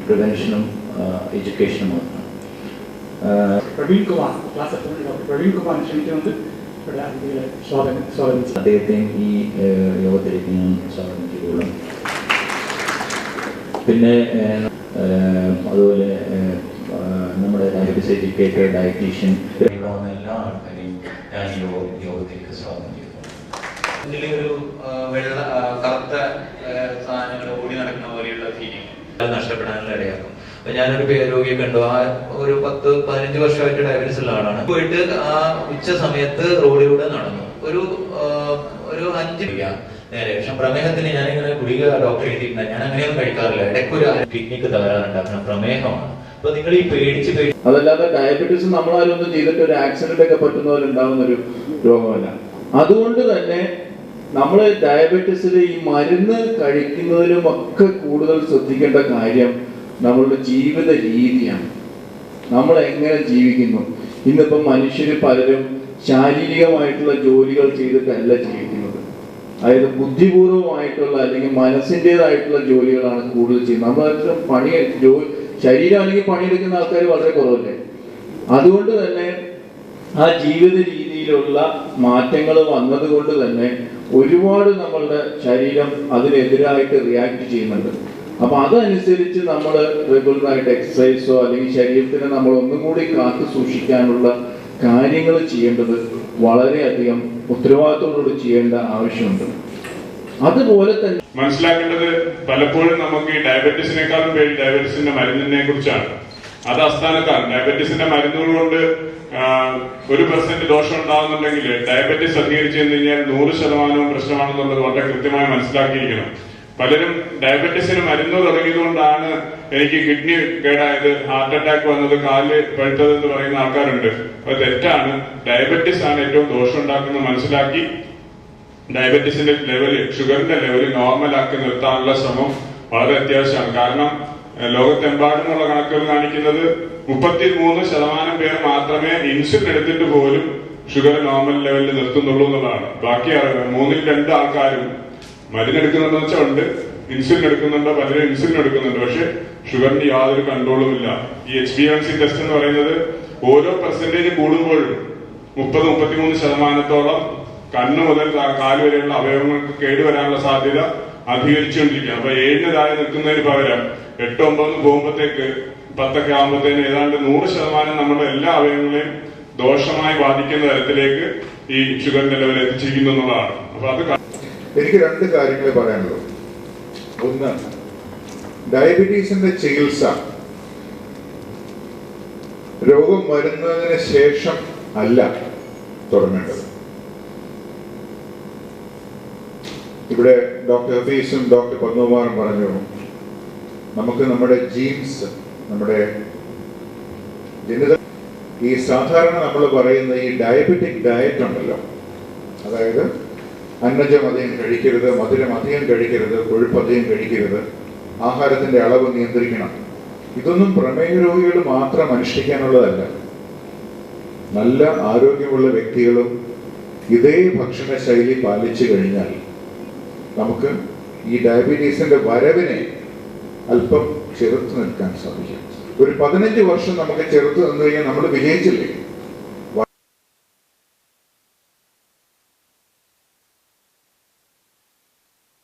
പ്രിവെൻഷനും എഡ്യൂക്കേഷനും മാത്രം. പ്രവീൺ കുമാർ ക്ഷണിച്ചുകൊണ്ട് അദ്ദേഹത്തെയും ഈ യോഗത്തിലേക്ക് ഞാൻ സ്വാഗതം ചെയ്തുകൊള്ളും. പിന്നെ അതുപോലെ നമ്മുടെ ഡയബറ്റീസ് എഡ്യൂക്കേറ്റർ, ഡയറ്റീഷ്യൻ, എല്ലാ ആൾക്കാരെയും ഞാൻ യോഗത്തിലേക്ക് സ്വാഗതം ചെയ്തു. ഒരു വെള്ള കറുത്ത സാധനങ്ങൾ ഓടി നടക്കുന്ന പോലെയുള്ള ഫീലിംഗ് നഷ്ടപ്പെടാനുള്ള ഇടയാക്കും. അപ്പൊ ഞാനൊരു രോഗിയെ കണ്ടു, ആ ഒരു 10-15 വർഷമായിട്ട് ഡയബറ്റീസ് ഉള്ള ആളാണ്. പോയിട്ട് ആ ഉച്ച സമയത്ത് റോഡിലൂടെ നടന്നു, ഒരു 5 നേരെ. പക്ഷെ പ്രമേഹത്തിന് ഞാനിങ്ങനെ ഗുളിക ഡോക്ടർ എഴുതിയിട്ടില്ല, ഞാൻ അങ്ങനെയൊന്നും കഴിക്കാറില്ല. ഇടയ്ക്കൊരു കിഡ്നിക്ക് തകരാറുണ്ടാക്കുന്ന പ്രമേഹമാണ്. അപ്പൊ നിങ്ങൾ ഈ പേടിച്ച് അതല്ലാതെ ഡയബറ്റീസ് നമ്മളാരും ഒന്നും ചെയ്തിട്ട് ഒരു ആക്സിഡന്റ് ഒക്കെ പറ്റുന്നവരുണ്ടാവുന്ന ഒരു രോഗമല്ല. അതുകൊണ്ട് തന്നെ നമ്മൾ ഡയബറ്റീസിൽ ഈ മരുന്ന് കഴിക്കുന്നതിലും ഒക്കെ കൂടുതൽ ശ്രദ്ധിക്കേണ്ട കാര്യം നമ്മളുടെ ജീവിത രീതിയാണ്. നമ്മൾ എങ്ങനെ ജീവിക്കുന്നു. ഇന്നിപ്പം മനുഷ്യർ പലരും ശാരീരികമായിട്ടുള്ള ജോലികൾ ചെയ്തിട്ടല്ല ജീവിക്കുന്നത്. അതായത് ബുദ്ധിപൂർവമായിട്ടുള്ള അല്ലെങ്കിൽ മനസ്സിൻ്റെതായിട്ടുള്ള ജോലികളാണ് കൂടുതൽ ചെയ്യുന്നത്. നമ്മൾ ശരീരം അല്ലെങ്കിൽ പണിയെടുക്കുന്ന ആൾക്കാർ വളരെ കുറവല്ലേ. അതുകൊണ്ട് തന്നെ ആ ജീവിത രീതിയിലുള്ള മാറ്റങ്ങൾ വന്നതുകൊണ്ട് തന്നെ ഒരുപാട് നമ്മളുടെ ശരീരം അതിനെതിരായിട്ട് റിയാക്ട് ചെയ്യുന്നുണ്ട്. അപ്പൊ അതനുസരിച്ച് നമ്മൾ റെഗുലറായിട്ട് എക്സസൈസോ അല്ലെങ്കിൽ ശരീരത്തിനെ നമ്മൾ ഒന്നും കൂടി കാത്തു സൂക്ഷിക്കാനുള്ള കാര്യങ്ങൾ ചെയ്യേണ്ടത് വളരെയധികം ഉത്തരവാദിത്തോടുകൂടി ചെയ്യേണ്ട ആവശ്യമുണ്ട്. അതുപോലെ തന്നെ മനസ്സിലാക്കേണ്ടത് പലപ്പോഴും നമുക്ക് ഈ ഡയബറ്റീസിനേക്കാളും പേടി ഡയബറ്റീസിന്റെ മരുന്നിനെ കുറിച്ചാണ്. അത് അസ്ഥാനത്താണ്. ഡയബറ്റീസിന്റെ മരുന്നുകൾ കൊണ്ട് 1% ദോഷം ഉണ്ടാകുന്നുണ്ടെങ്കിൽ ഡയബറ്റീസ് അധികരിച്ചു കഴിഞ്ഞാൽ 100% പ്രശ്നമാണെന്നുള്ളത് വളരെ കൃത്യമായി മനസ്സിലാക്കിയിരിക്കണം. പലരും ഡയബറ്റീസിന് മരുന്ന് തുടങ്ങിയതുകൊണ്ടാണ് എനിക്ക് കിഡ്നി കേടായത്, ഹാർട്ട് അറ്റാക്ക് വന്നത്, കാല് പഴുത്തത് എന്ന് പറയുന്ന ആൾക്കാരുണ്ട്. അത് തെറ്റാണ്. ഡയബറ്റീസ് ആണ് ഏറ്റവും ദോഷം ഉണ്ടാക്കുന്നത് മനസ്സിലാക്കി ഡയബറ്റീസിന്റെ ലെവല്, ഷുഗറിന്റെ ലെവല് നോർമലാക്കി നിർത്താനുള്ള ശ്രമം വളരെ അത്യാവശ്യമാണ്. കാരണം ലോകത്തെമ്പാടുമുള്ള കണക്കുകൾ കാണിക്കുന്നത് 33% പേർ മാത്രമേ ഇൻസുലിൻ എടുത്തിട്ട് പോലും ഷുഗർ നോർമൽ ലെവലിൽ നിർത്തുന്നുള്ളൂ എന്നുള്ളതാണ്. ബാക്കി 3-2 ആൾക്കാരും മരുന്നെടുക്കുന്നുണ്ടെന്ന് വെച്ചാൽ ഉണ്ട്, ഇൻസുലിൻ എടുക്കുന്നുണ്ടോ, പലരും ഇൻസുലിൻ എടുക്കുന്നുണ്ട്, പക്ഷെ ഷുഗറിന് യാതൊരു കൺട്രോളും ഇല്ല. ഈ HbA1c ടെസ്റ്റ് എന്ന് പറയുന്നത് ഓരോ പെർസെന്റേജ് കൂടുമ്പോഴും 30-33% കണ്ണ് മുതൽ കാല് വരെയുള്ള അവയവങ്ങൾക്ക് കേടുവരാനുള്ള സാധ്യത അധികരിച്ചുകൊണ്ടിരിക്കുക. അപ്പൊ 7 താഴെ നിൽക്കുന്നതിന് പകരം 8-9 പോകുമ്പോഴത്തേക്ക് 10 ആകുമ്പോഴത്തേന് ഏതാണ്ട് 100% നമ്മുടെ എല്ലാ അവയവങ്ങളെയും ദോഷമായി ബാധിക്കുന്ന തരത്തിലേക്ക് ഈ ഷുഗറിന്റെ ലെവൽ എത്തിച്ചിരിക്കുന്നു എന്നുള്ളതാണ്. അപ്പൊ അത് എനിക്ക് 2 കാര്യങ്ങളെ പറയാനുള്ളൂ. ഒന്ന്, ഡയബറ്റീസിന്റെ ചികിത്സ രോഗം വരുന്നതിന് ശേഷം അല്ല തുടങ്ങേണ്ടത്. ഇവിടെ ഡോക്ടർ ഹഫീസും ഡോക്ടർ പത്മകുമാറും പറഞ്ഞു, നമുക്ക് നമ്മുടെ ജീൻസ്, നമ്മുടെ ജനിത, ഈ സാധാരണ നമ്മൾ പറയുന്ന ഈ ഡയബറ്റിക് ഡയറ്റ് ഉണ്ടല്ലോ, അതായത് അന്നജം അധികം കഴിക്കരുത്, മധുരം അധികം കഴിക്കരുത്, കൊഴുപ്പ് അധികം കഴിക്കരുത്, ആഹാരത്തിന്റെ അളവ് നിയന്ത്രിക്കണം, ഇതൊന്നും പ്രമേഹ രോഗികൾ മാത്രം അനുഷ്ഠിക്കാനുള്ളതല്ല. നല്ല ആരോഗ്യമുള്ള വ്യക്തികളും ഇതേ ഭക്ഷണ ശൈലി പാലിച്ചു കഴിഞ്ഞാൽ നമുക്ക് ഈ ഡയബറ്റീസിന്റെ വരവിനെ അല്പം ചെറുത്ത് നിൽക്കാൻ സാധിക്കും. ഒരു 15 വർഷം നമുക്ക് ചെറുത്ത് നിന്ന് കഴിഞ്ഞാൽ നമ്മൾ വിജയിച്ചില്ലേ.